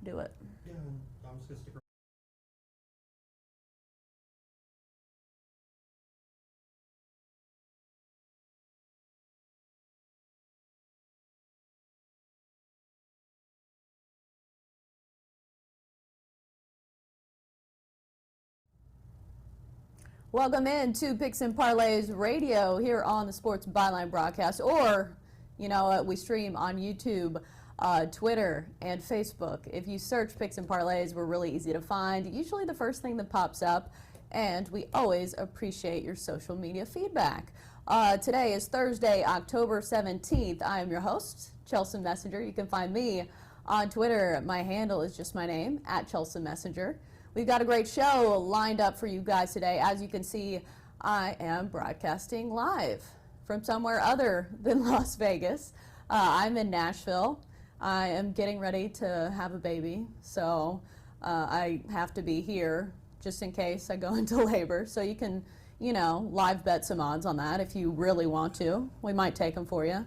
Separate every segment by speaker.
Speaker 1: do it.
Speaker 2: Yeah, and I'm just gonna stick around.
Speaker 1: Welcome in to Picks and Parlays Radio here on the Sports Byline broadcast, or, we stream on YouTube, Twitter, and Facebook. If you search Picks and Parlays, we're really easy to find, usually the first thing that pops up, and we always appreciate your social media feedback. Today is Thursday, October 17th. I am your host, Chelsa Messinger. You can find me on Twitter. My handle is just my name, at Chelsa Messinger. We've got a great show lined up for you guys today. As you can see, I am broadcasting live from somewhere other than Las Vegas. I'm in Nashville. I am getting ready to have a baby, so I have to be here just in case I go into labor. So you can, live bet some odds on that if you really want to. We might take them for you.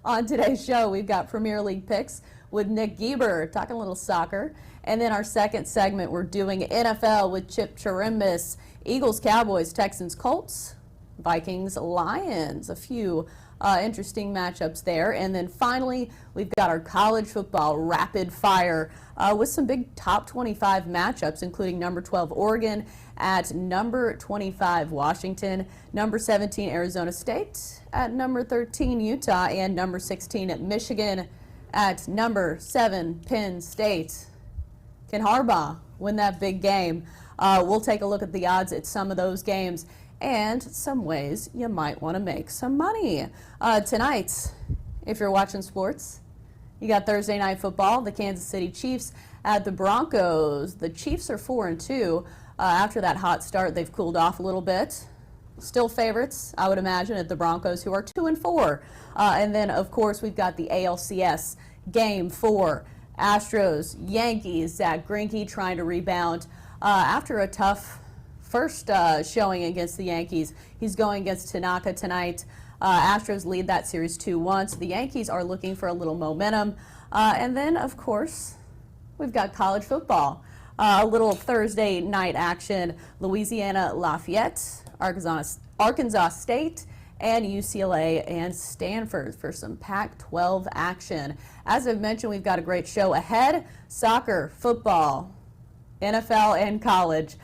Speaker 1: On today's show, we've got Premier League picks with Nick Geber, talking a little soccer. And then our second segment, we're doing NFL with Chip Chirimbes, Eagles, Cowboys, Texans, Colts, Vikings, Lions. A few interesting matchups there. And then finally, we've got our college football rapid fire with some big top 25 matchups, including number 12 Oregon at number 25 Washington, number 17 Arizona State at number 13 Utah, and number 16 at Michigan at number 7 Penn State. Can Harbaugh win that big game? We'll take a look at the odds at some of those games and some ways you might want to make some money. Tonight, if you're watching sports, you got Thursday Night Football, the Kansas City Chiefs at the Broncos. The Chiefs are 4-2. After that hot start, they've cooled off a little bit. Still favorites, I would imagine, at the Broncos, who are 2-4. And then, of course, we've got the ALCS Game 4. Astros, Yankees, Zach Greinke trying to rebound after a tough first showing against the Yankees. He's going against Tanaka tonight. Astros lead that series 2-1, so the Yankees are looking for a little momentum. And then, of course, we've got college football. A little Thursday night action. Louisiana Lafayette, Arkansas State, and UCLA and Stanford for some Pac-12 action. As I've mentioned, we've got a great show ahead. Soccer, football, NFL, and college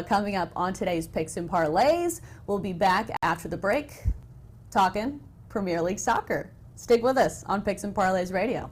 Speaker 1: coming up on today's Picks and Parlays. We'll be back after the break talking Premier League soccer. Stick with us on Picks and Parlays Radio.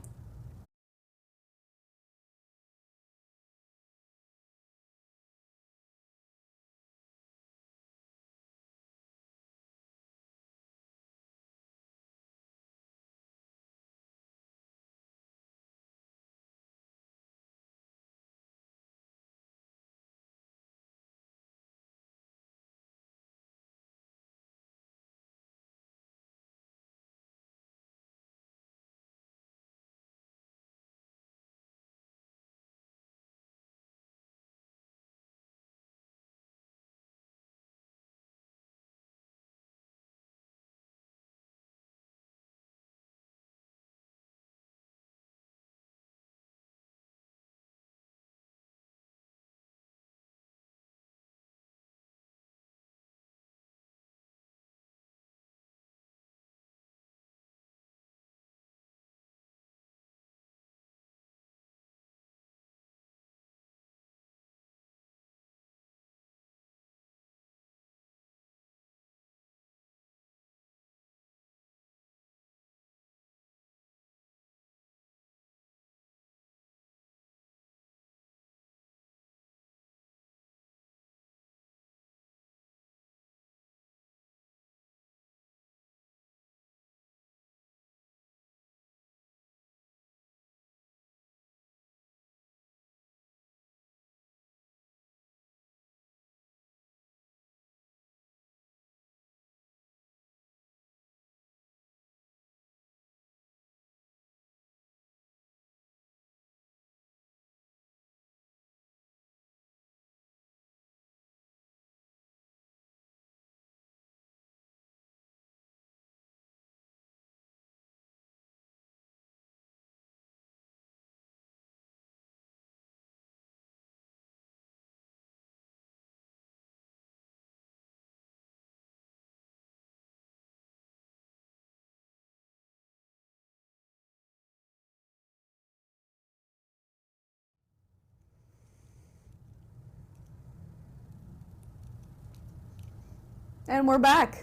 Speaker 1: And we're back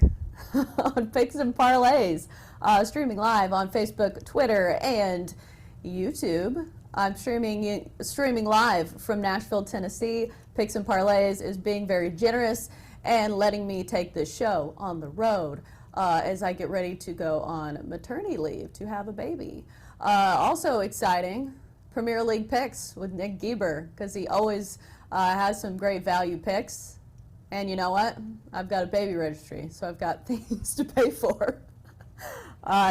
Speaker 1: on Picks and Parlays, streaming live on Facebook, Twitter, and YouTube. I'm streaming live from Nashville, Tennessee. Picks and Parlays is being very generous and letting me take this show on the road as I get ready to go on maternity leave to have a baby. Also exciting, Premier League picks with Nick Geber, because he always has some great value picks. And you know what? I've got a baby registry, so I've got things to pay for.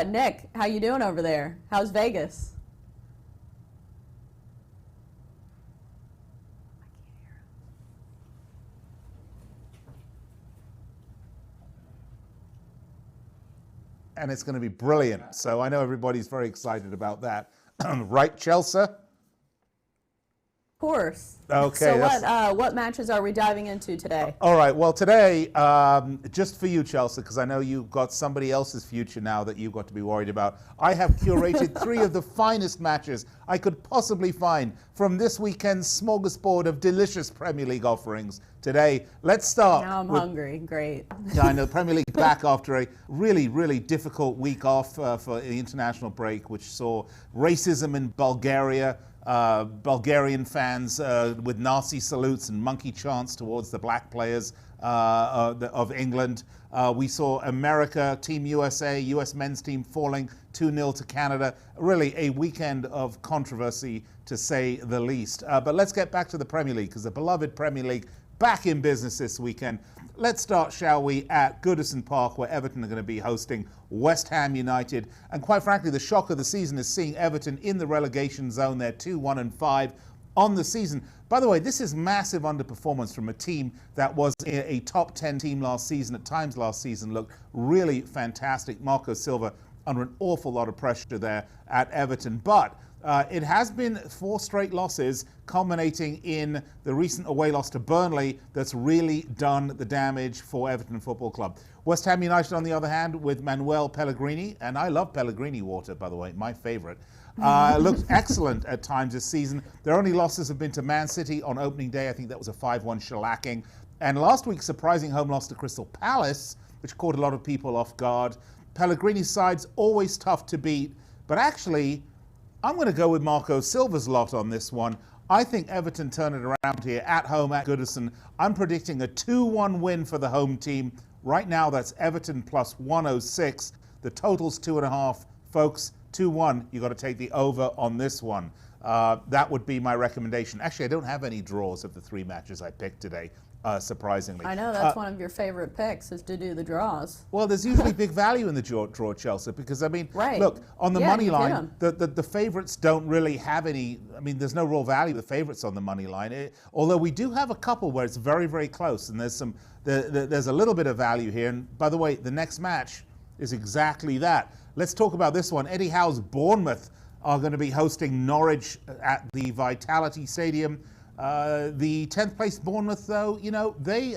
Speaker 1: Nick, how you doing over there? How's Vegas?
Speaker 3: And it's going to be brilliant. So I know everybody's very excited about that. Right, Chelsea?
Speaker 1: Of course.
Speaker 3: Okay.
Speaker 1: So what matches are we diving into today?
Speaker 3: All right. Well, today, just for you, Chelsea, because I know you've got somebody else's future now that you've got to be worried about, I have curated 3 of the finest matches I could possibly find from this weekend's smorgasbord of delicious Premier League offerings. Today, let's start.
Speaker 1: Now I'm hungry. Great.
Speaker 3: Yeah, I know. Premier League back after a really, really difficult week off for the international break, which saw racism in Bulgaria. Bulgarian fans with Nazi salutes and monkey chants towards the black players of England. We saw America, Team USA, US men's team falling 2-0 to Canada. Really a weekend of controversy, to say the least. But let's get back to the Premier League, because the beloved Premier League back in business this weekend. Let's start, shall we, at Goodison Park, where Everton are going to be hosting West Ham United. And quite frankly, the shock of the season is seeing Everton in the relegation zone. They're 2-1-5 on the season. By the way, this is massive underperformance from a team that was a top 10 team last season. At times last season looked really fantastic. Marco Silva under an awful lot of pressure there at Everton. But it has been 4 straight losses, culminating in the recent away loss to Burnley that's really done the damage for Everton Football Club. West Ham United, on the other hand, with Manuel Pellegrini, and I love Pellegrini water, by the way, my favourite, looked excellent at times this season. Their only losses have been to Man City on opening day. I think that was a 5-1 shellacking. And last week's surprising home loss to Crystal Palace, which caught a lot of people off guard. Pellegrini's side's always tough to beat, but actually, I'm going to go with Marco Silva's lot on this one. I think Everton turn it around here at home at Goodison. I'm predicting a 2-1 win for the home team. Right now, that's Everton plus 106. The total's 2.5. Folks, 2-1. You've got to take the over on this one. That would be my recommendation. Actually, I don't have any draws of the 3 matches I picked today, surprisingly.
Speaker 1: I know that's one of your favorite picks, is to do the draws.
Speaker 3: Well, there's usually big value in the draw, Chelsea, because, I mean,
Speaker 1: right.
Speaker 3: Look, on the money line,
Speaker 1: the
Speaker 3: the favourites don't really have any, I mean, there's no real value of the favourites on the money line. Although we do have a couple where it's very, very close, and there's a little bit of value here. And by the way, the next match is exactly that. Let's talk about this one. Eddie Howe's Bournemouth are going to be hosting Norwich at the Vitality Stadium. The 10th place Bournemouth, though, you know, they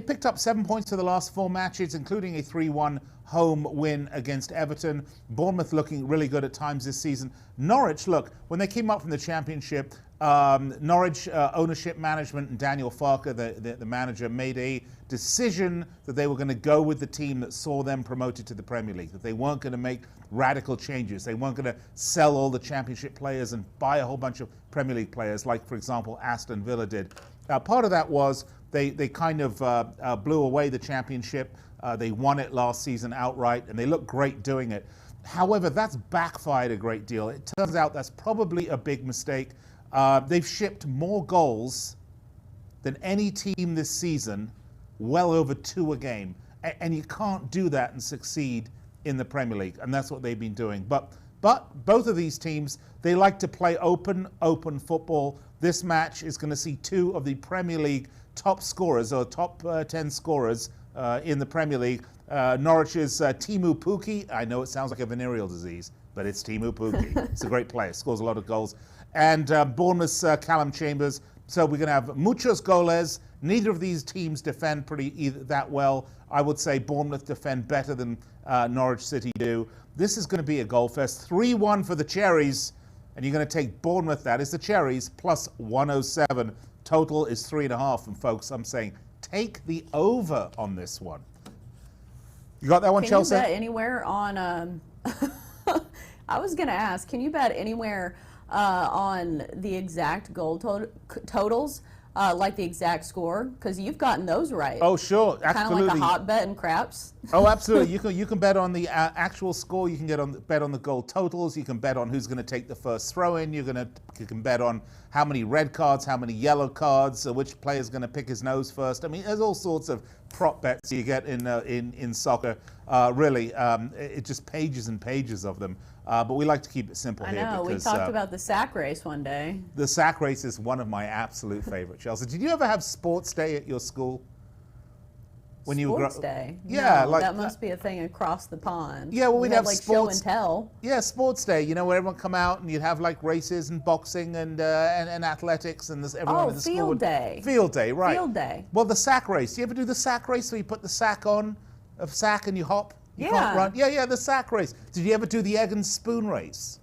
Speaker 3: picked up 7 points for the last 4 matches, including a 3-1 home win against Everton. Bournemouth looking really good at times this season. Norwich, look, when they came up from the Championship, Norwich ownership management and Daniel Farke, the manager, made a decision that they were going to go with the team that saw them promoted to the Premier League, that they weren't going to make radical changes. They weren't going to sell all the Championship players and buy a whole bunch of Premier League players, like, for example, Aston Villa did. Part of that was they kind of blew away the Championship. They won it last season outright, and they looked great doing it. However, that's backfired a great deal. It turns out that's probably a big mistake. They've shipped more goals than any team this season, well over 2 a game. And you can't do that and succeed in the Premier League, and that's what they've been doing. But both of these teams, they like to play open football. This match is going to see 2 of the Premier League top scorers, or top 10 scorers in the Premier League. Norwich's Teemu Pukki. I know it sounds like a venereal disease, but it's Teemu Pukki. It's a great player, scores a lot of goals. And Bournemouth's Callum Chambers. So we're going to have muchos goles. Neither of these teams defend that well. I would say Bournemouth defend better than Norwich City do. This is going to be a goal fest. 3-1 for the Cherries. And you're going to take Bournemouth, that is the Cherries, plus 107. Total is 3.5. And folks, I'm saying take the over on this one. You got that one,
Speaker 1: Can
Speaker 3: Chelsea?
Speaker 1: you bet anywhere on? I was going to ask, can you bet anywhere on the exact goal totals, like the exact score? Because you've gotten those right.
Speaker 3: Oh, sure,
Speaker 1: Kind of
Speaker 3: absolutely.
Speaker 1: like a hot bet in craps.
Speaker 3: Oh, absolutely. You can bet on the actual score. You can bet on the goal totals. You can bet on who's going to take the first throw in. You can bet on how many red cards, how many yellow cards, which player's going to pick his nose first. I mean, there's all sorts of prop bets you get in soccer. Really, it's just pages and pages of them. But we like to keep it simple here.
Speaker 1: I know.
Speaker 3: Because,
Speaker 1: we talked about the sack race one day.
Speaker 3: the sack race is one of my absolute favorite, Chelsea. Did you ever have sports day at your school? When
Speaker 1: Sports day?
Speaker 3: Yeah,
Speaker 1: No,
Speaker 3: like
Speaker 1: that must be a thing across the pond.
Speaker 3: Yeah, well, we'd
Speaker 1: We
Speaker 3: have
Speaker 1: like
Speaker 3: sports.
Speaker 1: show and tell.
Speaker 3: Yeah, sports day. You know, where everyone come out and you'd have like races and boxing and athletics and everyone in the school.
Speaker 1: Field day.
Speaker 3: Field day, right?
Speaker 1: Field day.
Speaker 3: Well, the sack race. Do you ever do the sack race where you put the sack on, a sack, and you hop? You can't
Speaker 1: Yeah.
Speaker 3: run. Yeah, the sack race. Did you ever do the egg and spoon race?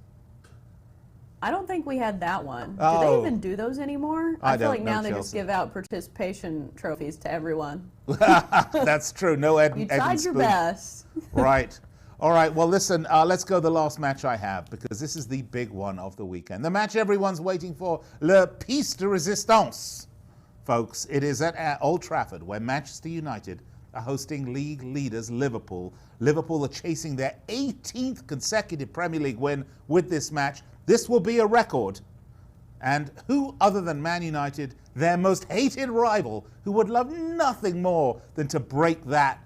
Speaker 1: I don't think we had that one. Do
Speaker 3: Oh.
Speaker 1: they even do those anymore?
Speaker 3: I
Speaker 1: feel
Speaker 3: don't
Speaker 1: like now
Speaker 3: know,
Speaker 1: they just
Speaker 3: Chelsea.
Speaker 1: give out participation trophies to everyone.
Speaker 3: That's true. No egg,
Speaker 1: You
Speaker 3: egg and
Speaker 1: tried your
Speaker 3: spoon.
Speaker 1: best.
Speaker 3: Right. All right. Well, listen, let's go the last match I have, because this is the big one of the weekend. The match everyone's waiting for, Le Piece de Resistance. Folks, it is at Old Trafford, where Manchester United are hosting league leaders Liverpool. Liverpool are chasing their 18th consecutive Premier League win with this match. This will be a record. And who other than Man United, their most hated rival, who would love nothing more than to break that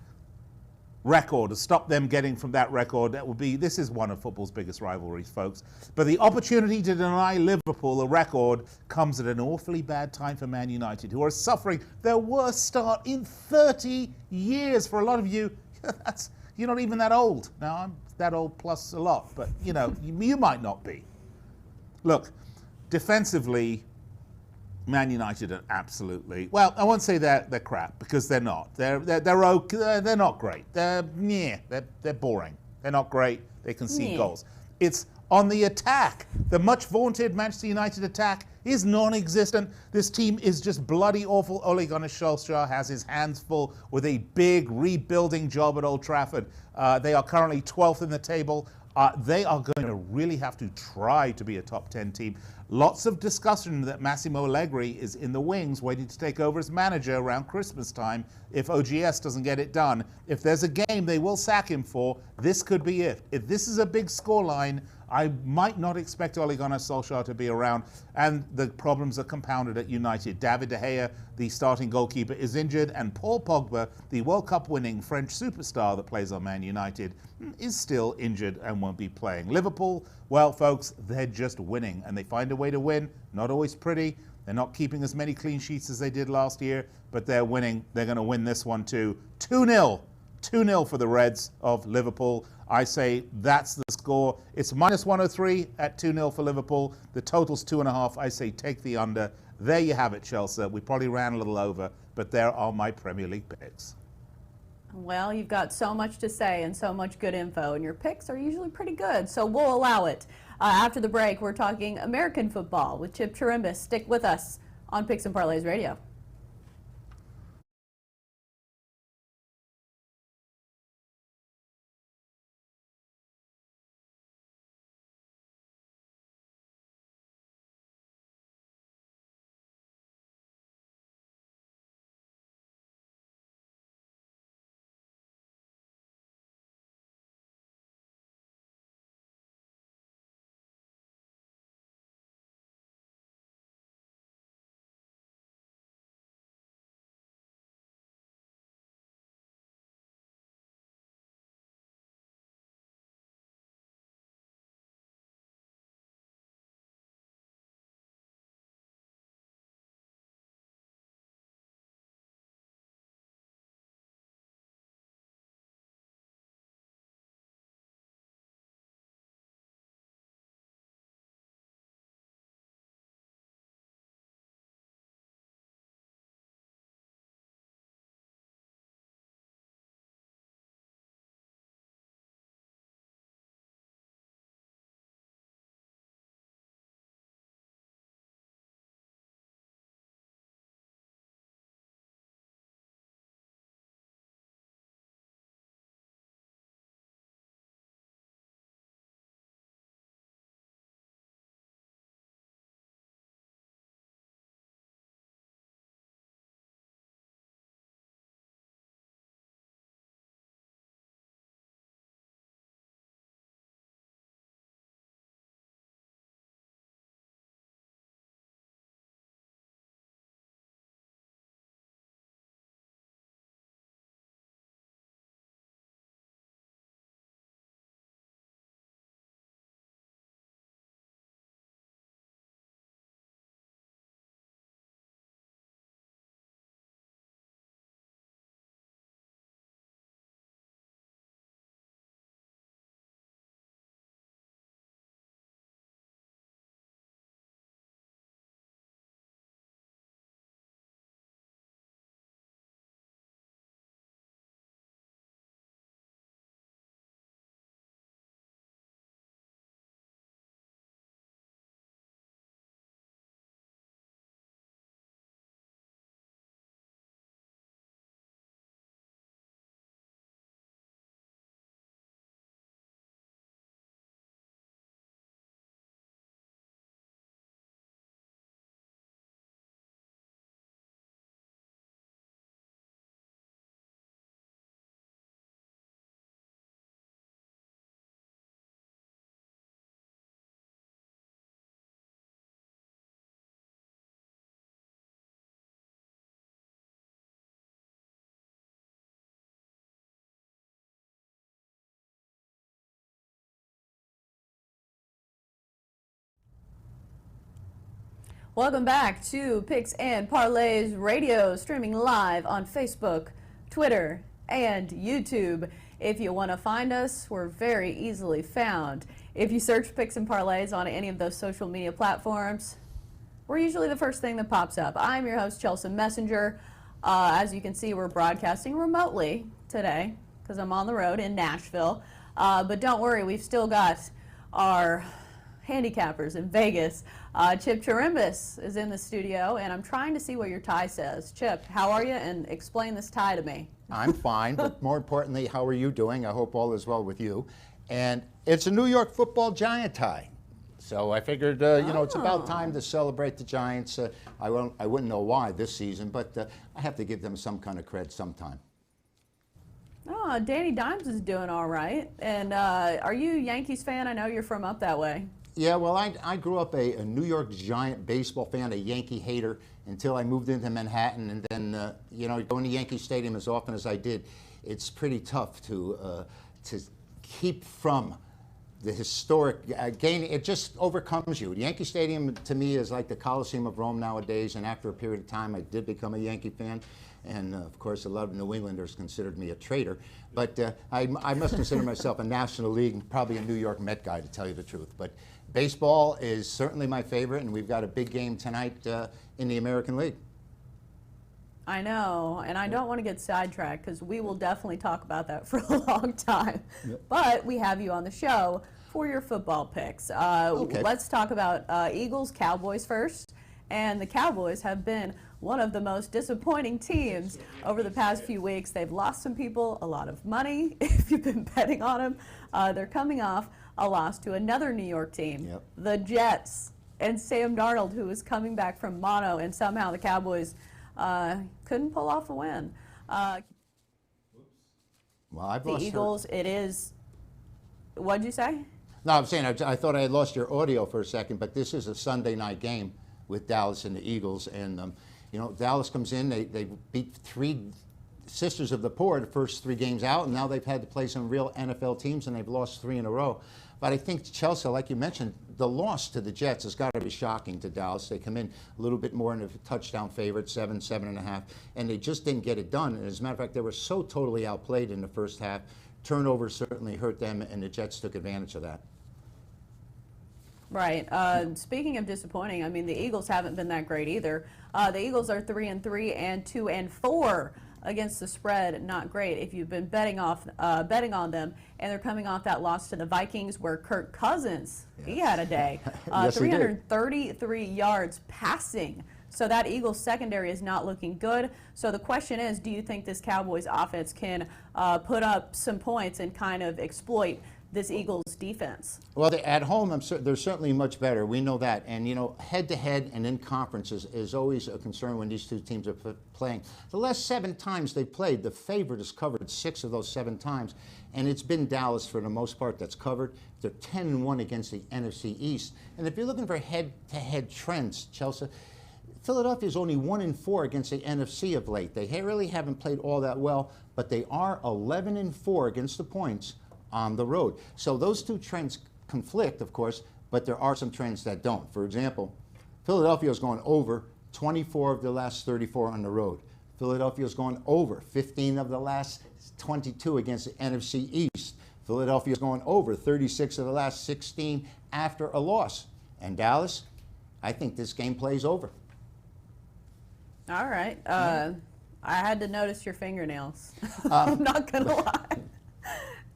Speaker 3: record, to stop them getting from that record? This is one of football's biggest rivalries, folks. But the opportunity to deny Liverpool a record comes at an awfully bad time for Man United, who are suffering their worst start in 30 years. For a lot of you, you're not even that old. Now, I'm that old plus a lot, but you might not be. Look, defensively, Man United are absolutely, well, I won't say they're crap, because they're not. They're okay. They're not great. They're boring. They're not great. They concede goals. It's on the attack. The much vaunted Manchester United attack is non-existent. This team is just bloody awful. Ole Gunnar Solskjaer has his hands full with a big rebuilding job at Old Trafford. They are currently 12th in the table. They are going to really have to try to be a top 10 team. Lots of discussion that Massimo Allegri is in the wings waiting to take over as manager around Christmas time if OGS doesn't get it done. If there's a game they will sack him for, this could be it. If this is a big scoreline, I might not expect Ole Gunnar Solskjaer to be around, and the problems are compounded at United. David De Gea, the starting goalkeeper, is injured, and Paul Pogba, the World Cup winning French superstar that plays on Man United, is still injured and won't be playing. Liverpool, well, folks, they're just winning, and they find a way to win. Not always pretty. They're not keeping as many clean sheets as they did last year, but they're winning. They're going to win this one too. 2-0. 2-0 for the Reds of Liverpool. I say that's the score. It's minus 103 at 2-0 for Liverpool. The total's 2.5. I say take the under. There you have it, Chelsea. We probably ran a little over, but there are my Premier League picks.
Speaker 1: Well, you've got so much to say and so much good info, and your picks are usually pretty good, so we'll allow it. After the break, we're talking American football with Chip Chirimbes. Stick with us on Picks and Parlays Radio. Welcome back to Picks and Parlays Radio, streaming live on Facebook, Twitter, and YouTube. If you want to find us, we're very easily found. If you search Picks and Parlays on any of those social media platforms, we're usually the first thing that pops up. I'm your host, Chelsa Messinger. As you can see, we're broadcasting remotely today because I'm on the road in Nashville. But don't worry, we've still got our handicappers in Vegas. Chip Chirimbes is in the studio, and I'm trying to see what your tie says. Chip, how are you? And explain this tie to me.
Speaker 4: I'm fine, but more importantly, how are you doing? I hope all is well with you. And it's a New York Football Giant tie. So I figured, it's about time to celebrate the Giants. I wouldn't know why this season, but I have to give them some kind of cred sometime.
Speaker 1: Oh, Danny Dimes is doing all right. And are you a Yankees fan? I know you're from up that way.
Speaker 4: Yeah, well, I grew up a New York Giant baseball fan, a Yankee hater, until I moved into Manhattan. And then, going to Yankee Stadium as often as I did, it's pretty tough to keep from the historic gain. It just overcomes you. Yankee Stadium, to me, is like the Coliseum of Rome nowadays. And after a period of time, I did become a Yankee fan. And, of course, a lot of New Englanders considered me a traitor. But I must consider myself a National League, probably a New York Met guy, to tell you the truth. But baseball is certainly my favorite, and we've got a big game tonight in the American League.
Speaker 1: I know, and I don't want to get sidetracked because we will definitely talk about that for a long time. Yep. But we have you on the show for your football picks.
Speaker 4: Okay.
Speaker 1: Let's talk about Eagles-Cowboys first. And the Cowboys have been one of the most disappointing teams over the past few weeks. They've lost some people a lot of money if you've been betting on them. They're coming off a loss to another New York team,
Speaker 4: yep,
Speaker 1: the Jets, and Sam Darnold, who is coming back from mono, and somehow the Cowboys couldn't pull off a win.
Speaker 4: Well, I've lost
Speaker 1: the Eagles, it is, what'd you say?
Speaker 4: No, I'm saying I thought I had lost your audio for a second, but this is a Sunday night game with Dallas and the Eagles. And, Dallas comes in, they beat three Sisters of the Poor the first three games out, and now they've had to play some real NFL teams, and they've lost 3 in a row. But I think Chelsea, like you mentioned, the loss to the Jets has got to be shocking to Dallas. They come in a little bit more in a touchdown favorite, 7.5, and they just didn't get it done. And as a matter of fact, they were so totally outplayed in the first half. Turnovers certainly hurt them, and the Jets took advantage of that.
Speaker 1: Right. Speaking of disappointing, I mean, the Eagles haven't been that great either. The Eagles are 3-3 and 2-4 against the spread. Not great if you've been betting on them. And they're coming off that loss to the Vikings, where Kirk Cousins, he had a day.
Speaker 4: Yes,
Speaker 1: 333 yards passing. So that Eagles secondary is not looking good. So the question is, do you think this Cowboys offense can put up some points and kind of exploit this Eagles defense?
Speaker 4: Well, at home, they're certainly much better. We know that. And, head-to-head and in conferences is always a concern when these two teams are playing. The last 7 times they played, the favorite has covered 6 of those 7 times. And it's been Dallas, for the most part, that's covered. They're 10-1 against the NFC East. And if you're looking for head-to-head trends, Chelsea, Philadelphia's only 1-4 against the NFC of late. They really haven't played all that well, but they are 11-4 against the points on the road. So those two trends conflict, of course, but there are some trends that don't. For example, Philadelphia's gone over 24 of the last 34 on the road. Philadelphia's gone over 15 of the last 22 against the NFC East. Philadelphia's gone over 36 of the last 16 after a loss. And Dallas, I think this game plays over.
Speaker 1: All right. I had to notice your fingernails. I'm not going to lie.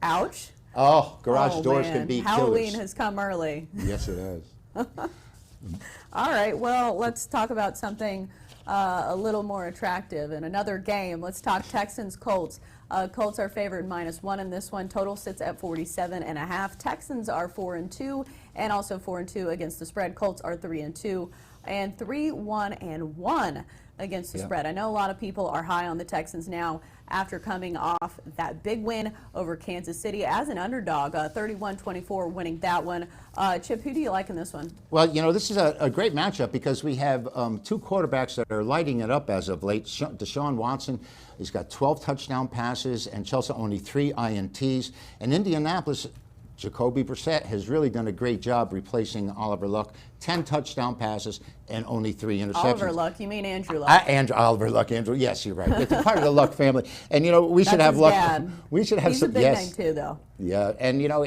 Speaker 1: Ouch.
Speaker 4: Oh, garage doors can be
Speaker 1: Halloween
Speaker 4: killers.
Speaker 1: has come early.
Speaker 4: Yes, it has.
Speaker 1: All right, well, let's talk about something a little more attractive. In another game, let's talk Texans-Colts. Colts are favored -1 in this one. Total sits at 47.5. Texans are 4-2 and also 4-2 against the spread. Colts are 3-2 and 3-1-1 against the spread. I know a lot of people are high on the Texans now after coming off that big win over Kansas City as an underdog, 31-24 winning that one. Chip, who do you like in this one?
Speaker 4: Well, this is a great matchup because we have 2 quarterbacks that are lighting it up as of late. Deshaun Watson, he's got 12 touchdown passes, and Chelsea only 3 INTs. And Indianapolis Jacoby Brissett has really done a great job replacing Oliver Luck. 10 touchdown passes and only 3 interceptions.
Speaker 1: Oliver Luck, you mean Andrew Luck?
Speaker 4: Oliver Luck, Andrew. Yes, you're right. It's part of the Luck family. And, you know, we should have
Speaker 1: his
Speaker 4: Luck.
Speaker 1: dad.
Speaker 4: We should have
Speaker 1: He's
Speaker 4: some.
Speaker 1: a big
Speaker 4: Yes.
Speaker 1: name too, though.
Speaker 4: Yeah, and, you know,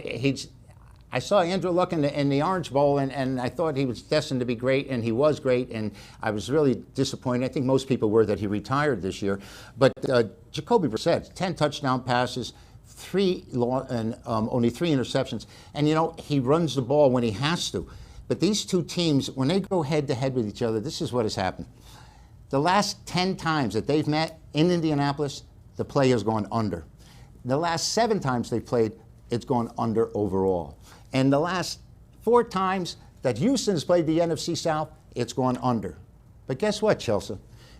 Speaker 4: I saw Andrew Luck in the Orange Bowl, and I thought he was destined to be great, and he was great, and I was really disappointed. I think most people were that he retired this year. But Jacoby Brissett, 10 touchdown passes, only 3 interceptions. And, you know, he runs the ball when he has to. But these two teams, when they go head-to-head with each other, this is what has happened. The last 10 times that they've met in Indianapolis, the play has gone under. The last 7 times they've played, it's gone under overall. And the last 4 times that Houston has played the NFC South, it's gone under. But guess what, Chelsea?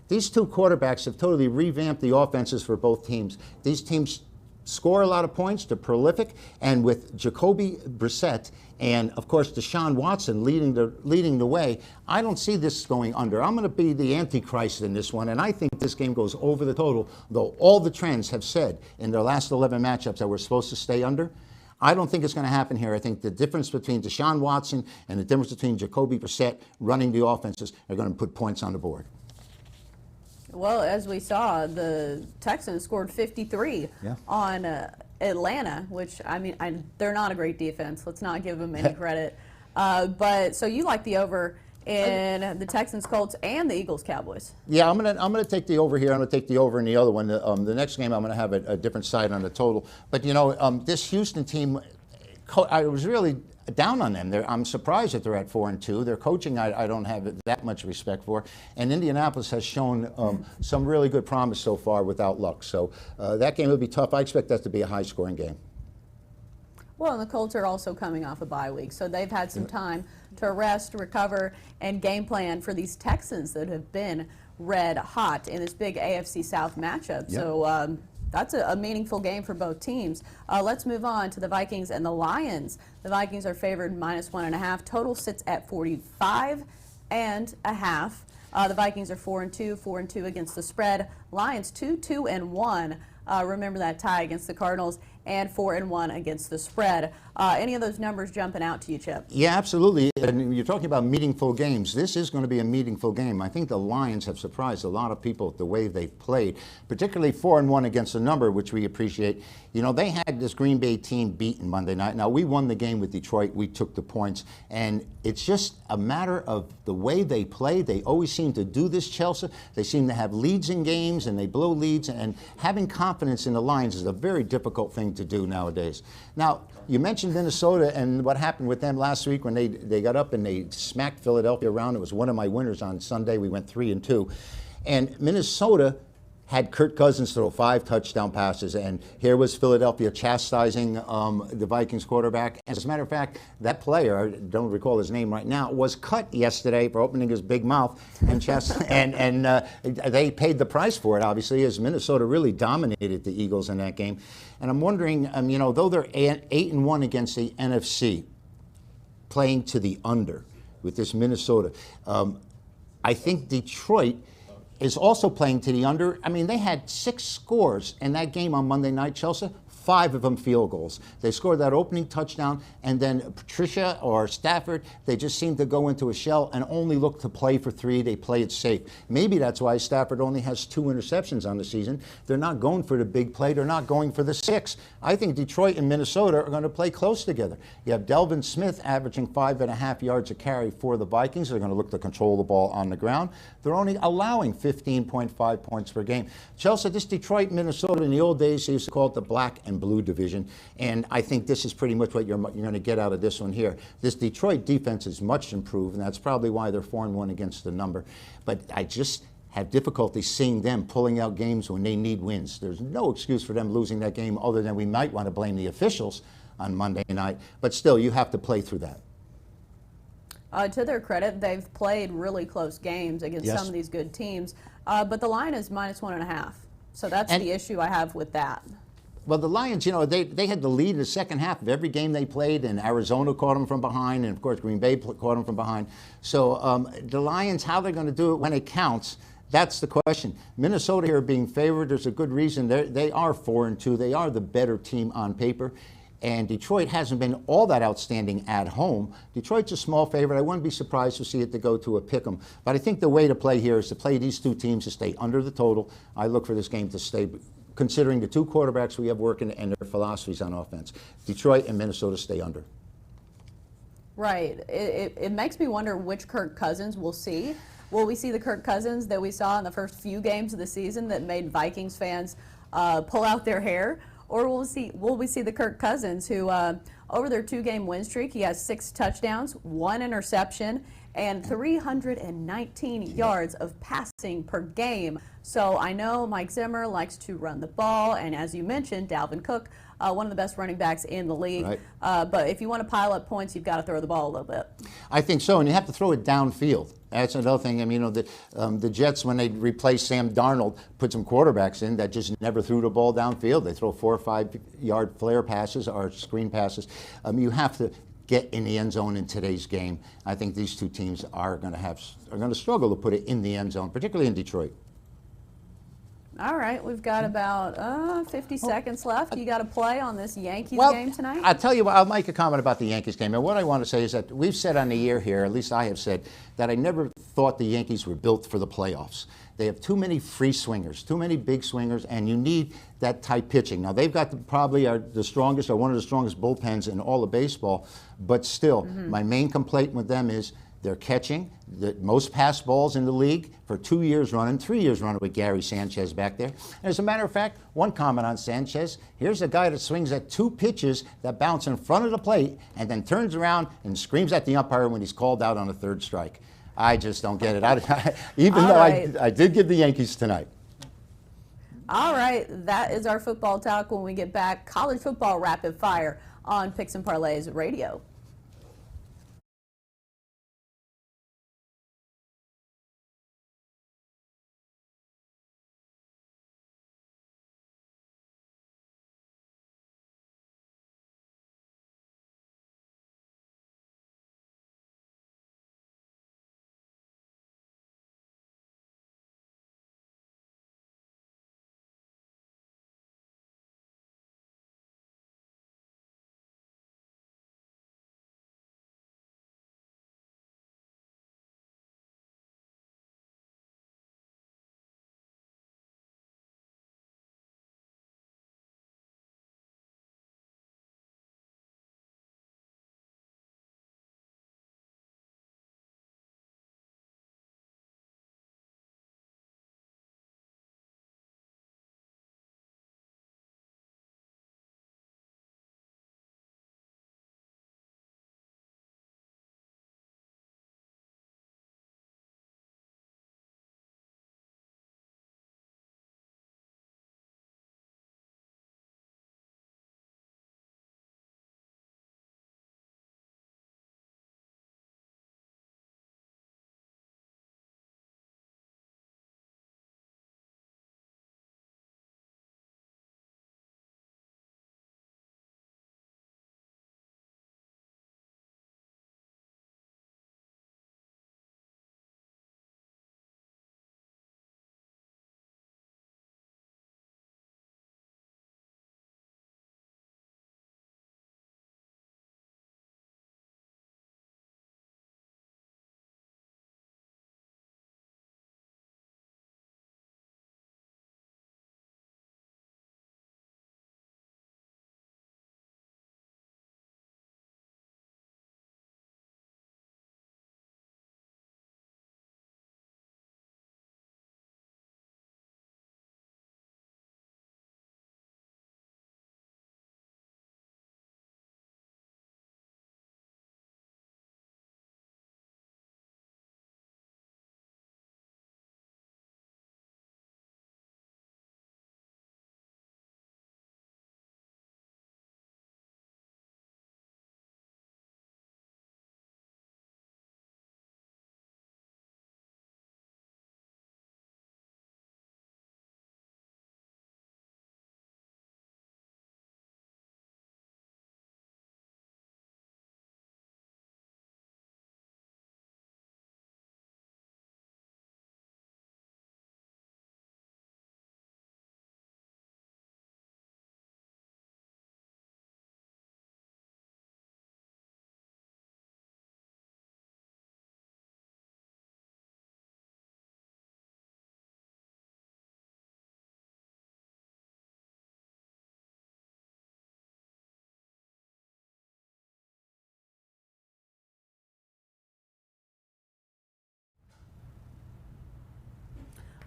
Speaker 4: These two quarterbacks have totally revamped the offenses for both teams. These teams score a lot of points, they're prolific, and with Jacoby Brissett and, of course, Deshaun Watson leading the way, I don't see this going under. I'm going to be the Antichrist in this one, and I think this game goes over the total, though all the trends have said in their last 11 matchups that we're supposed to stay under. I don't think it's going to happen here. I think the difference between Deshaun Watson and the difference between Jacoby Brissett running the offenses are going to put points on the board.
Speaker 1: Well, as we saw, the Texans scored 53 on Atlanta, which, I mean, they're not a great defense. Let's not give them any credit. But so you like the over in the Texans, Colts, and the Eagles, Cowboys? Yeah,
Speaker 4: I'm gonna take the over here. I'm gonna take the over in the other one. The next game, I'm gonna have a different side on the total. But you know, this Houston team, I was really down on them. I'm surprised that they're at 4-2. Their coaching, I don't have that much respect for. And Indianapolis has shown some really good promise so far without Luck. So that game will be tough. I expect that to be a high-scoring game.
Speaker 1: Well, and the Colts are also coming off a bye week, so they've had some time to rest, recover, and game plan for these Texans that have been red hot in this big AFC South matchup. Yep. So that's a meaningful game for both teams. Let's move on to the Vikings and the Lions. The Vikings are favored -1.5. Total sits at 45.5. The Vikings are 4-2 against the spread. Lions 2-2-1. Remember that tie against the Cardinals, and 4-1 against the spread. Any of those numbers jumping out to you, Chip?
Speaker 4: Yeah, absolutely. And you're talking about meaningful games. This is going to be a meaningful game. I think the Lions have surprised a lot of people with the way they've played, particularly 4-1 against the number, which we appreciate. You know, they had this Green Bay team beaten Monday night. Now, we won the game with Detroit. We took the points. And it's just a matter of the way they play. They always seem to do this, Chelsea. They seem to have leads in games, and they blow leads. And having confidence in the Lions is a very difficult thing to do nowadays. Now, you mentioned Minnesota and what happened with them last week when they got up and they smacked Philadelphia around. It was one of my winners on Sunday. We went 3-2. And Minnesota had Kirk Cousins throw 5 touchdown passes, and here was Philadelphia chastising the Vikings quarterback. As a matter of fact, that player, I don't recall his name right now, was cut yesterday for opening his big mouth, and they paid the price for it, obviously, as Minnesota really dominated the Eagles in that game. And I'm wondering, you know, though they're 8-1 against the NFC, playing to the under with this Minnesota, I think Detroit is also playing to the under. I mean, they had 6 scores in that game on Monday night, Chelsea. 5 of them field goals. They scored that opening touchdown, and then Patricia or Stafford, they just seem to go into a shell and only look to play for 3. They play it safe. Maybe that's why Stafford only has 2 interceptions on the season. They're not going for the big play. They're not going for the 6. I think Detroit and Minnesota are going to play close together. You have Delvin Smith averaging 5.5 yards a carry for the Vikings. They're going to look to control the ball on the ground. They're only allowing 15.5 points per game. Chelsea, this Detroit, Minnesota, in the old days, they used to call it the black and blue division, and I think this is pretty much what you're going to get out of this one here. This Detroit defense is much improved, and that's probably why they're 4-1 against the number. But I just have difficulty seeing them pulling out games when they need wins. There's no excuse for them losing that game other than we might want to blame the officials on Monday night, but still, you have to play through that.
Speaker 1: To their credit, they've played really close games against some of these good teams, but the line is -1.5, so that's the issue I have with that.
Speaker 4: Well, the Lions, you know, they had the lead in the second half of every game they played, and Arizona caught them from behind, and, of course, Green Bay caught them from behind. So the Lions, how they're going to do it when it counts, that's the question. Minnesota here being favored, there's a good reason. They are 4-2. They are the better team on paper. And Detroit hasn't been all that outstanding at home. Detroit's a small favorite. I wouldn't be surprised to see it to go to a pick 'em. But I think the way to play here is to play these two teams to stay under the total. I look for this game to stay, considering the two quarterbacks we have working and their philosophies on offense. Detroit and Minnesota stay under.
Speaker 1: Right. It makes me wonder which Kirk Cousins we'll see. Will we see the Kirk Cousins that we saw in the first few games of the season that made Vikings fans pull out their hair? Or will we see the Kirk Cousins who, over their 2-game win streak, he has 6 touchdowns, 1 interception, and 319 yards of passing per game. So I know Mike Zimmer likes to run the ball, and as you mentioned, Dalvin Cook, one of the best running backs in the league.
Speaker 4: Right.
Speaker 1: But if you want to pile up points, you've got to throw the ball a little bit.
Speaker 4: I think so, and you have to throw it downfield. That's another thing. I mean, the Jets, when they replaced Sam Darnold, put some quarterbacks in that just never threw the ball downfield. They throw 4 or 5 yard flare passes or screen passes. You have to get in the end zone in today's game. I think these two teams are going to struggle to put it in the end zone, particularly in Detroit.
Speaker 1: All right, we've got about 50 seconds left. You got to play on this Yankees game tonight?
Speaker 4: I'll tell you what, I'll make a comment about the Yankees game. And what I want to say is that we've said on the year here, at least I have said, that I never thought the Yankees were built for the playoffs. They have too many free swingers, too many big swingers, and you need that type pitching. Now, they've got probably the strongest or one of the strongest bullpens in all of baseball, but still, my main complaint with them is they're catching the most passed balls in the league for 2 years running, 3 years running with Gary Sanchez back there. And as a matter of fact, one comment on Sanchez, here's a guy that swings at 2 pitches that bounce in front of the plate and then turns around and screams at the umpire when he's called out on a 3rd strike. I just don't get it. Even though I did give the Yankees tonight.
Speaker 1: All right, that is our football talk. When we get back, college football rapid fire on Picks and Parlays Radio.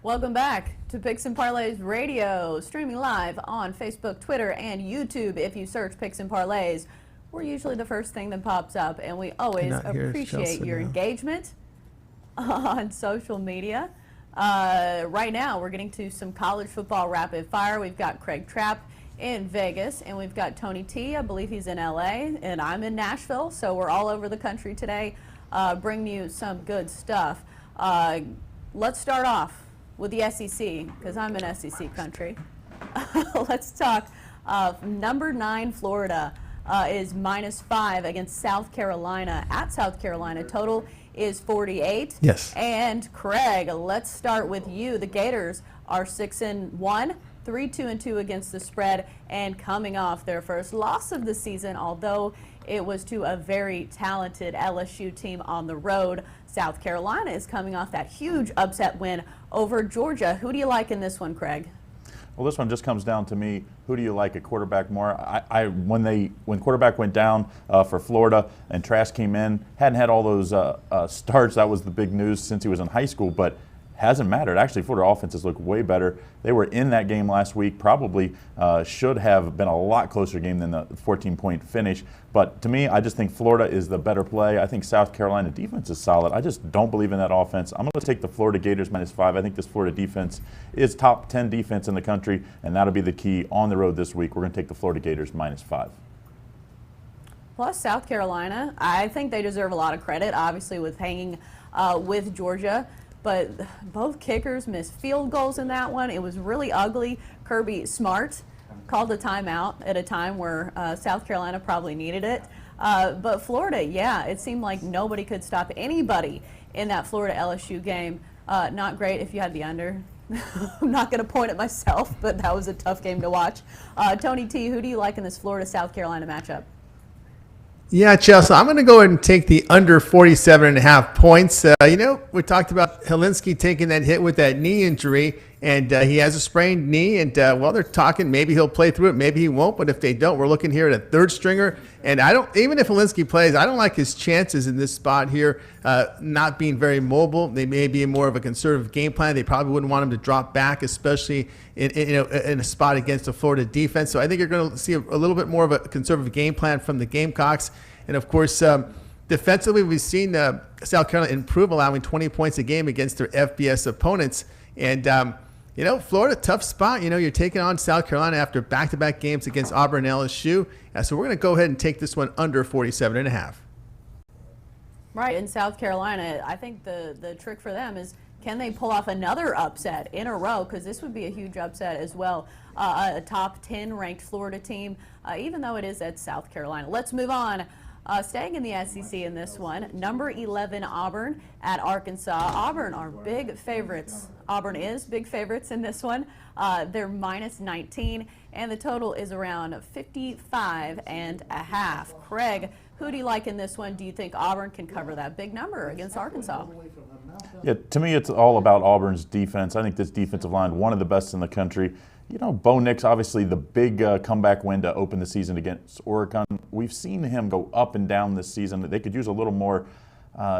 Speaker 1: Welcome back to Picks and Parlays Radio, streaming live on Facebook, Twitter, and YouTube. If you search Picks and Parlays, we're usually the first thing that pops up, and we always appreciate your engagement on social media. Right now, we're getting to some college football rapid fire. We've got Craig Trapp in Vegas, and we've got Tony T. I believe he's in LA, and I'm in Nashville, so we're all over the country today, bringing you some good stuff. Let's start off with the SEC, because I'm in SEC country. Let's talk. Number 9, Florida is -5 against South Carolina at South Carolina. Total is 48.
Speaker 5: Yes.
Speaker 1: And Craig, let's start with you. The Gators are 6-1, 3-2 against the spread, and coming off their first loss of the season, although it was to a very talented LSU team on the road. South Carolina is coming off that huge upset win over Georgia. Who do you like in this one, Craig?
Speaker 6: Well, this one just comes down to me. Who do you like at quarterback more? When quarterback went down for Florida and Trask came in, hadn't had all those starts. That was the big news since he was in high school, but hasn't mattered. Actually, Florida offenses look way better. They were in that game last week. Probably should have been a lot closer game than the 14-point finish. But to me, I just think Florida is the better play. I think South Carolina defense is solid. I just don't believe in that offense. I'm going to take the Florida Gators -5. I think this Florida defense is top 10 defense in the country, and that'll be the key on the road this week. We're going to take the Florida Gators -5.
Speaker 1: Plus, South Carolina, I think they deserve a lot of credit, obviously, with hanging with Georgia. But both kickers missed field goals in that one. It was really ugly. Kirby Smart called a timeout at a time where South Carolina probably needed it. But Florida, yeah, it seemed like nobody could stop anybody in that Florida-LSU game. Not great if you had the under. I'm not going to point at myself, but that was a tough game to watch. Tony T., who do you like in this Florida-South Carolina matchup?
Speaker 5: Yeah, Chelsea, I'm going to go ahead and take the under 47.5 points. We talked about Helinski taking that hit with that knee injury, and he has a sprained knee, and they're talking maybe he'll play through it, maybe he won't, but if they don't, we're looking here at a third stringer, and even if Helinski plays, I don't like his chances in this spot here, not being very mobile. They may be more of a conservative game plan. They probably wouldn't want him to drop back, especially in a spot against a Florida defense. So I think you're going to see a little bit more of a conservative game plan from the Gamecocks. And of course, defensively, we've seen South Carolina improve, allowing 20 points a game against their FBS opponents. And, Florida, tough spot. You're taking on South Carolina after back-to-back games against Auburn and LSU. So we're going to go ahead and take this one under 47.5.
Speaker 1: Right, in South Carolina, I think the trick for them is, can they pull off another upset in a row? Because this would be a huge upset as well. A top 10 ranked Florida team, even though it is at South Carolina. Let's move on. Staying in the SEC in this one, number 11 Auburn at Arkansas. Auburn are big favorites. Auburn is big favorites in this one. They're -19, and the total is around 55.5. Craig, who do you like in this one? Do you think Auburn can cover that big number against Arkansas?
Speaker 6: Yeah, to me, it's all about Auburn's defense. I think this defensive line, one of the best in the country. Bo Nix, obviously the big comeback win to open the season against Oregon. We've seen him go up and down this season. They could use a little more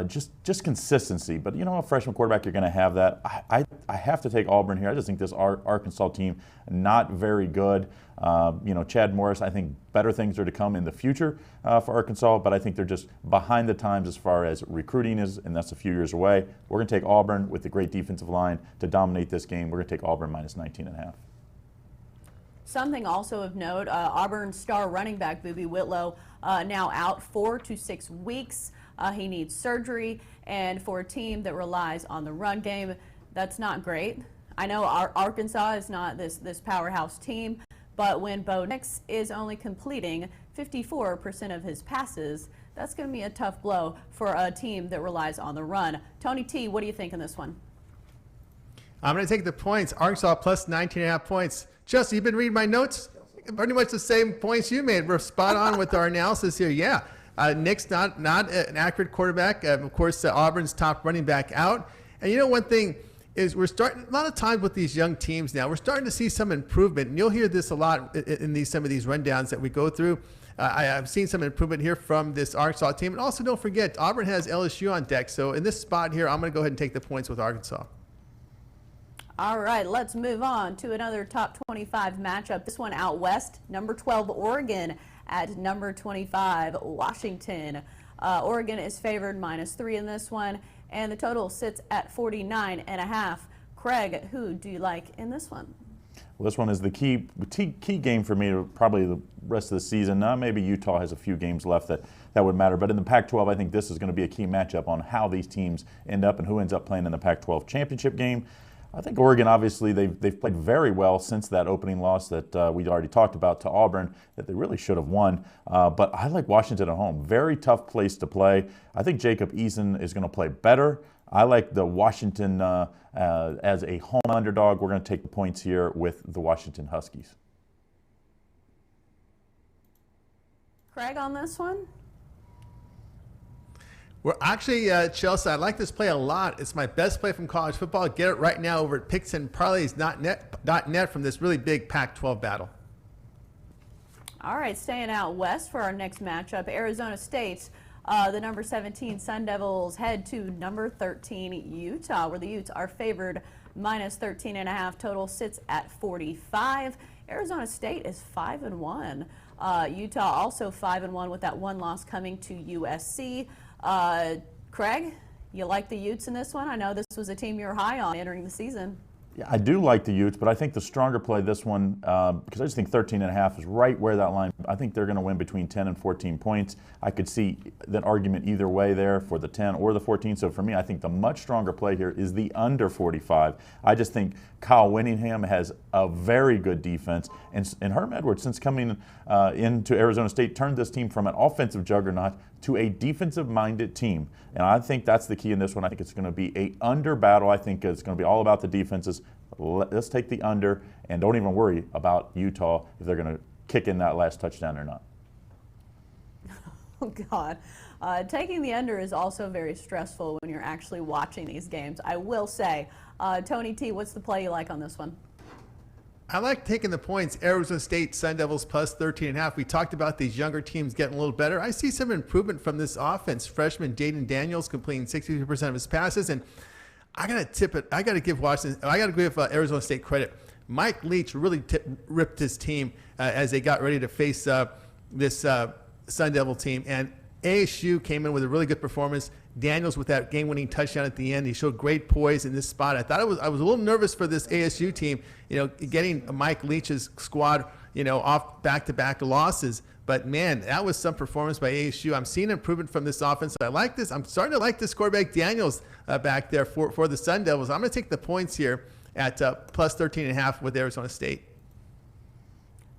Speaker 6: just consistency. But a freshman quarterback, you're going to have that. I have to take Auburn here. I just think this Arkansas team, not very good. Chad Morris, I think better things are to come in the future for Arkansas, but I think they're just behind the times as far as recruiting is, and that's a few years away. We're going to take Auburn with the great defensive line to dominate this game. We're going to take Auburn -19.5.
Speaker 1: Something also of note, Auburn star running back Boobie Whitlow now out 4 to 6 weeks. He needs surgery, and for a team that relies on the run game, that's not great. I know Arkansas is not this powerhouse team, but when Bo Nix is only completing 54% of his passes, that's going to be a tough blow for a team that relies on the run. Tony T., what do you think in this one?
Speaker 5: I'm going to take the points. Arkansas plus 19.5 points. Chelsea, you've been reading my notes? Pretty much the same points you made. We're spot on with our analysis here. Yeah, Nick's not an accurate quarterback. Of course, Auburn's top running back out. And one thing is we're starting a lot of times with these young teams now. We're starting to see some improvement, and you'll hear this a lot in some of these rundowns that we go through. I've seen some improvement here from this Arkansas team. And also, don't forget, Auburn has LSU on deck. So in this spot here, I'm going to go ahead and take the points with Arkansas.
Speaker 1: All right, let's move on to another top 25 matchup. This one out west, number 12 Oregon at number 25 Washington. Oregon is favored -3 in this one, and the total sits at 49.5. Craig, who do you like in this one?
Speaker 6: Well, this one is the key game for me, probably the rest of the season. Maybe Utah has a few games left that would matter, but in the Pac-12, I think this is going to be a key matchup on how these teams end up and who ends up playing in the Pac-12 championship game. I think Oregon, obviously, they've played very well since that opening loss that we already talked about to Auburn that they really should have won. But I like Washington at home. Very tough place to play. I think Jacob Eason is going to play better. I like the Washington as a home underdog. We're going to take the points here with the Washington Huskies.
Speaker 1: Craig on this one?
Speaker 5: Well, actually, Chelsea, I like this play a lot. It's my best play from college football. Get it right now over at picksandparlays.net from this really big Pac-12 battle.
Speaker 1: All right, staying out west for our next matchup, Arizona State. The number 17 Sun Devils head to number 13 Utah, where the Utes are favored -13.5. Total sits at 45. Arizona State is 5-1. Utah also 5-1 with that one loss coming to USC. Craig, you like the Utes in this one? I know this was a team you were high on entering the season.
Speaker 6: Yeah, I do like the Utes, but I think the stronger play this one, because I just think 13.5 is right where that line. I think they're going to win between 10 and 14 points. I could see that argument either way there for the 10 or the 14. So for me, I think the much stronger play here is the under 45. I just think Kyle Whittingham has a very good defense, and Herm Edwards, since coming into Arizona State, turned this team from an offensive juggernaut to a defensive-minded team. And I think that's the key in this one. I think it's going to be a under battle. I think it's going to be all about the defenses. Let's take the under, and don't even worry about Utah if they're going to kick in that last touchdown or not.
Speaker 1: Oh, God. Taking the under is also very stressful when you're actually watching these games, I will say. Tony T, what's the play you like on this one?
Speaker 5: I like taking the points. Arizona State Sun Devils plus 13.5. We talked about these younger teams getting a little better. I see some improvement from this offense. Freshman Jaden Daniels completing 62% of his passes, and I gotta tip it. I gotta give Arizona State credit. Mike Leach really ripped his team as they got ready to face this Sun Devil team, and ASU came in with a really good performance. Daniels with that game-winning touchdown at the end. He showed great poise in this spot. I was a little nervous for this ASU team, getting Mike Leach's squad, off back-to-back losses. But man, that was some performance by ASU. I'm seeing improvement from this offense. I like this. I'm starting to like this quarterback Daniels back there for the Sun Devils. I'm going to take the points here at plus 13.5 with Arizona State.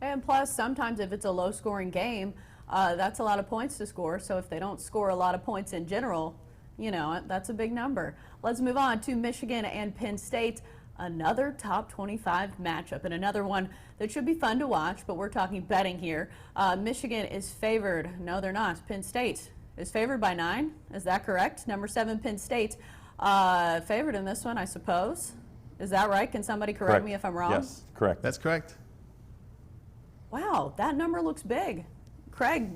Speaker 1: And plus, sometimes if it's a low-scoring game, that's a lot of points to score. So if they don't score a lot of points in general, that's a big number. Let's move on to Michigan and Penn State, another top 25 matchup, and another one that should be fun to watch, but we're talking betting here. Michigan is favored. No, they're not. Penn State is favored by 9. Is that correct? Number 7, Penn State, favored in this one, I suppose. Is that right? Can somebody correct me if I'm wrong?
Speaker 6: Yes, correct.
Speaker 5: That's correct.
Speaker 1: Wow, that number looks big. Craig,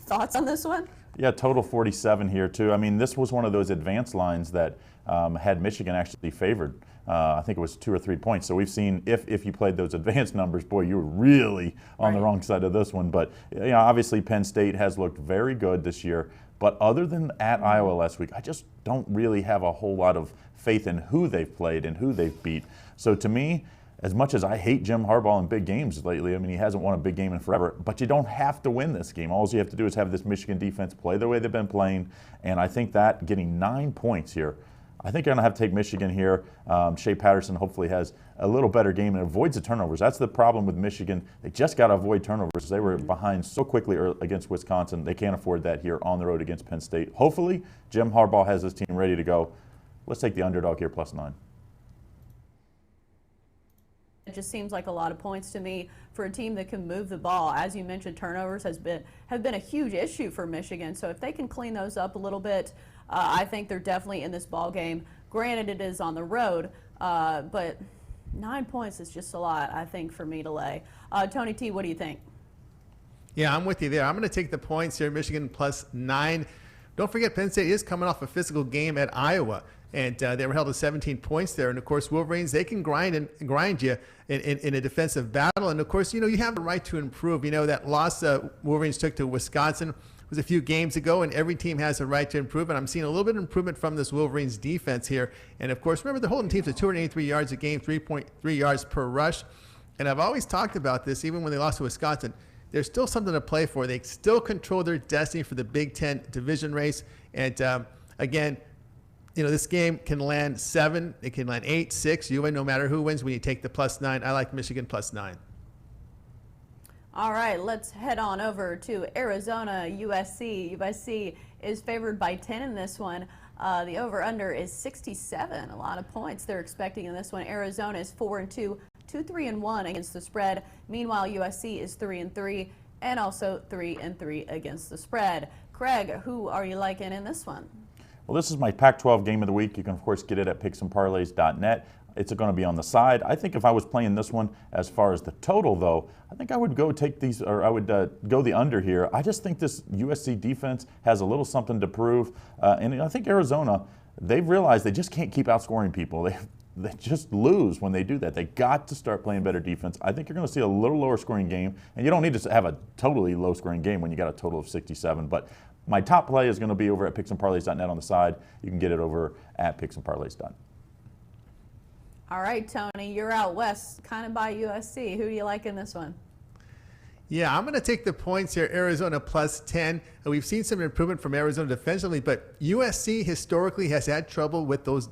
Speaker 1: thoughts on this one?
Speaker 6: Yeah, total 47 here, too. I mean, this was one of those advanced lines that had Michigan actually favored. I think it was 2 or 3 points. So we've seen if you played those advanced numbers, boy, you were really on the wrong side of this one. But obviously Penn State has looked very good this year. But other than at Iowa last week, I just don't really have a whole lot of faith in who they've played and who they've beat. So to me, as much as I hate Jim Harbaugh in big games lately, I mean, he hasn't won a big game in forever, but you don't have to win this game. All you have to do is have this Michigan defense play the way they've been playing, and I think that getting 9 points here, I think you're going to have to take Michigan here. Shea Patterson hopefully has a little better game and avoids the turnovers. That's the problem with Michigan. They just got to avoid turnovers. They were behind so quickly against Wisconsin. They can't afford that here on the road against Penn State. Hopefully, Jim Harbaugh has his team ready to go. Let's take the underdog here, plus 9.
Speaker 1: It just seems like a lot of points to me for a team that can move the ball. As you mentioned, turnovers have been a huge issue for Michigan. So if they can clean those up a little bit, I think they're definitely in this ball game. Granted, it is on the road, but 9 points is just a lot, I think, for me to lay. Tony T, what do you think?
Speaker 5: Yeah, I'm with you there. I'm going to take the points here, Michigan plus 9. Don't forget, Penn State is coming off a physical game at Iowa. and they were held to 17 points there. And of course, Wolverines, they can grind you in a defensive battle. And of course, you have the right to improve. That loss Wolverines took to Wisconsin was a few games ago, and every team has a right to improve. And I'm seeing a little bit of improvement from this Wolverines defense here. And of course, remember, they're holding teams at 283 yards a game, 3.3 yards per rush. And I've always talked about this, even when they lost to Wisconsin. There's still something to play for. They still control their destiny for the Big Ten division race. And again, this game can land 7, it can land 8, 6. You win no matter who wins when you take the +9. I like Michigan +9.
Speaker 1: All right, let's head on over to Arizona, USC. USC is favored by 10 in this one. The over-under is 67. A lot of points they're expecting in this one. Arizona is 4-2, 2-3-1 against the spread. Meanwhile, USC is 3-3 and also 3-3 against the spread. Craig, who are you liking in this one?
Speaker 6: Well, this is my Pac-12 game of the week. You can, of course, get it at picksandparlays.net. It's going to be on the side. I think if I was playing this one, as far as the total, though, I think I would go take these, or I would go the under here. I just think this USC defense has a little something to prove. And I think Arizona, they've realized they just can't keep outscoring people. They just lose when they do that. They got to start playing better defense. I think you're going to see a little lower scoring game. And you don't need to have a totally low scoring game when you got a total of 67. But my top play is going to be over at picksandparlays.net on the side. You can get it over at picksandparlays.net.
Speaker 1: All right, Tony, you're out west, kind of by USC. Who do you like in this one?
Speaker 5: Yeah, I'm going to take the points here. Arizona +10. We've seen some improvement from Arizona defensively, but USC historically has had trouble with those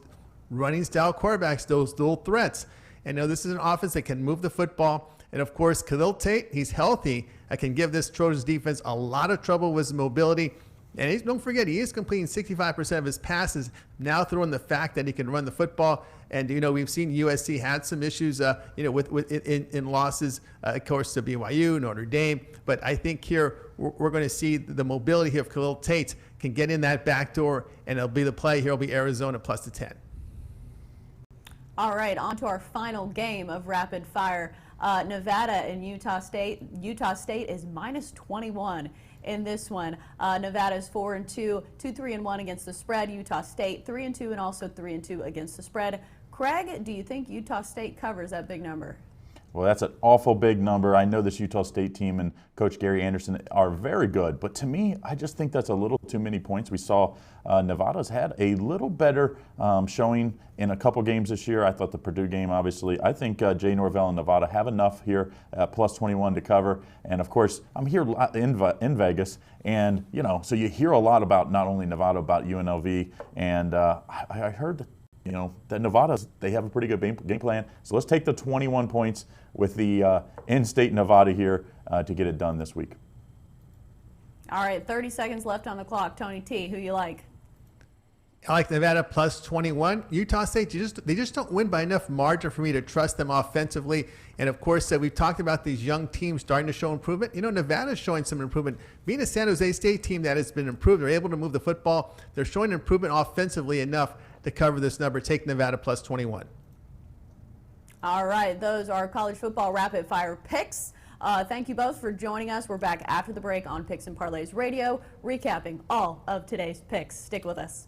Speaker 5: running style quarterbacks, those dual threats. And now this is an offense that can move the football. And of course, Khalil Tate, he's healthy. I can give this Trojans defense a lot of trouble with his mobility. And don't forget, he is completing 65% of his passes, now throwing the fact that he can run the football. And, we've seen USC had some issues, in losses, of course, to BYU, Notre Dame. But I think here we're going to see the mobility here of Khalil Tate can get in that back door, and it'll be the play. Here will be Arizona +10.
Speaker 1: All right, on to our final game of Rapid Fire. Nevada and Utah State. Utah State is -21 in this one. Nevada is 4-2, 2-3-1 against the spread. Utah State 3-2 and also 3-2 against the spread. Craig, do you think Utah State covers that big number?
Speaker 6: Well, that's an awful big number. I know this Utah State team and Coach Gary Anderson are very good, but to me, I just think that's a little too many points. We saw Nevada's had a little better showing in a couple games this year. I thought the Purdue game, obviously. I think Jay Norvell and Nevada have enough here at +21 to cover. And of course, I'm here in Vegas, and so you hear a lot about not only Nevada, about UNLV, and I heard that. That Nevada's, they have a pretty good game plan. So let's take the 21 points with the in-state Nevada here to get it done this week.
Speaker 1: All right, 30 seconds left on the clock. Tony T, who you like?
Speaker 5: I like Nevada +21. Utah State, they just don't win by enough margin for me to trust them offensively. And of course, we've talked about these young teams starting to show improvement. Nevada's showing some improvement. Being a San Jose State team that has been improved, they're able to move the football. They're showing improvement offensively enough to cover this number. Take Nevada +21.
Speaker 1: All right, those are college football rapid fire picks. Thank you both for joining us. We're back after the break on Picks and Parlays Radio, recapping all of today's picks. Stick with us.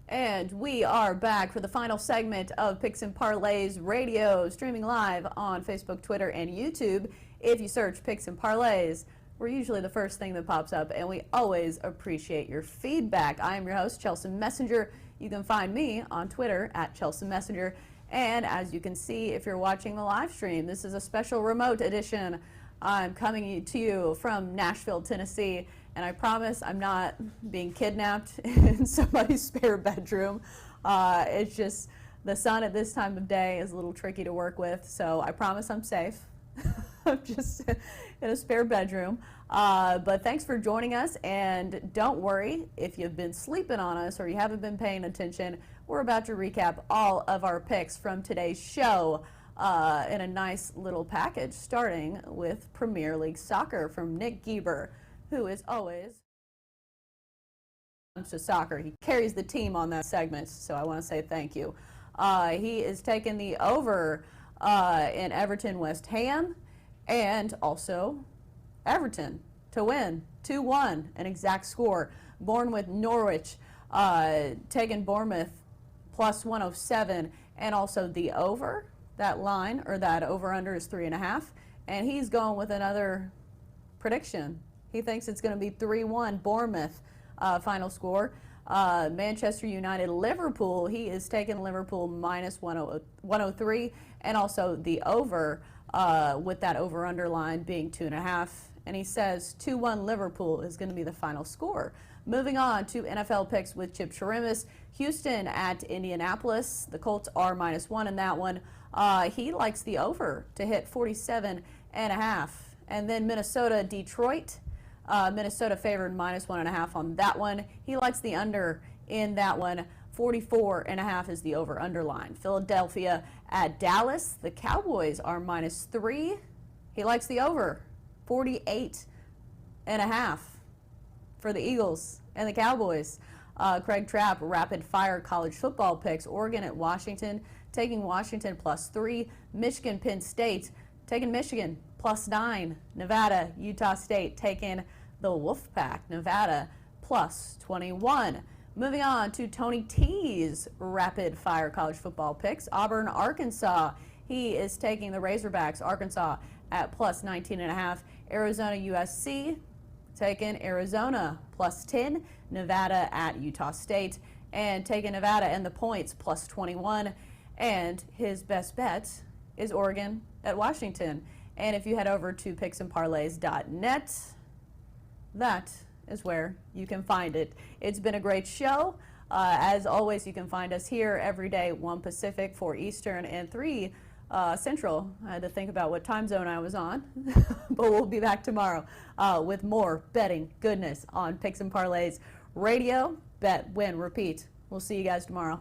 Speaker 1: And we are back for the final segment of Picks and Parlays Radio, streaming live on Facebook, Twitter, and YouTube. If you search Picks and Parlays, we're usually the first thing that pops up, and we always appreciate your feedback. I am your host, Chelsa Messinger. You can find me on Twitter at Chelsa Messinger. And as you can see, if you're watching the live stream, this is a special remote edition. I'm coming to you from Nashville, Tennessee. And I promise I'm not being kidnapped in somebody's spare bedroom. It's just the sun at this time of day is a little tricky to work with, so I promise I'm safe. I'm just in a spare bedroom. But thanks for joining us, and don't worry if you've been sleeping on us or you haven't been paying attention. We're about to recap all of our picks from today's show in a nice little package, starting with Premier League Soccer from Nick Geber, who is always comes to soccer. He carries the team on that segment, so I want to say thank you. He is taking the over in Everton West Ham, and also Everton to win 2-1, an exact score. Bournemouth Norwich, taking Bournemouth plus 107, and also the over. That line, or that over-under, is 3.5, and he's going with another prediction. He thinks it's going to be 3-1 Bournemouth final score. Manchester United Liverpool, he is taking Liverpool minus 103, and also the over with that over-under line being 2.5. And he says 2-1 Liverpool is going to be the final score. Moving on to NFL picks with Chip Chirimbes. Houston at Indianapolis. The Colts are -1 in that one. He likes the over to hit 47.5. And then Minnesota Detroit. Minnesota favored -1.5 on that one. He likes the under in that one. 44.5 is the over underline. Philadelphia at Dallas. The Cowboys are -3. He likes the over. 48.5 for the Eagles and the Cowboys. Craig Trapp, Rapid Fire college football picks. Oregon at Washington, taking Washington +3. Michigan, Penn State, taking Michigan +9. Nevada, Utah State, taking the Wolfpack. Nevada +21. Moving on to Tony T's Rapid Fire college football picks. Auburn, Arkansas. He is taking the Razorbacks, Arkansas, at +19.5. Arizona, USC, taking Arizona +10. Nevada at Utah State, and taking Nevada and the points +21. And his best bet is Oregon at Washington. And if you head over to picksandparlays.net, that is where you can find it. It's been a great show. As always, you can find us here every day, 1 Pacific, 4 Eastern, and 3 Central. I had to think about what time zone I was on, but we'll be back tomorrow with more betting goodness on Picks and Parlays Radio. Bet, win, repeat. We'll see you guys tomorrow.